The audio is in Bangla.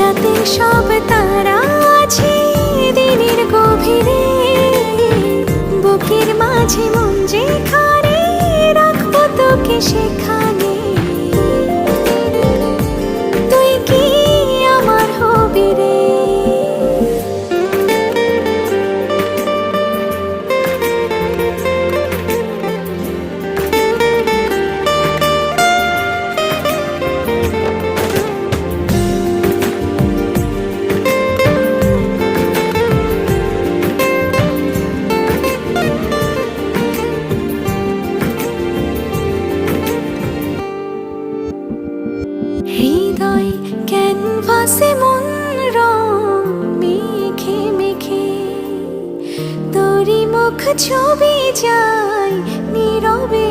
রাতের সব তারা আছে দিনের গভীরে, বুকের মাঝে মন যেখানে রাখবো তোকে সেখানে। তুই কি আমার হবি রে? হৃদয় ক্যানভাসে মন রং মেখে মেখে, তোরই মুখ ছবি যায় নীরবে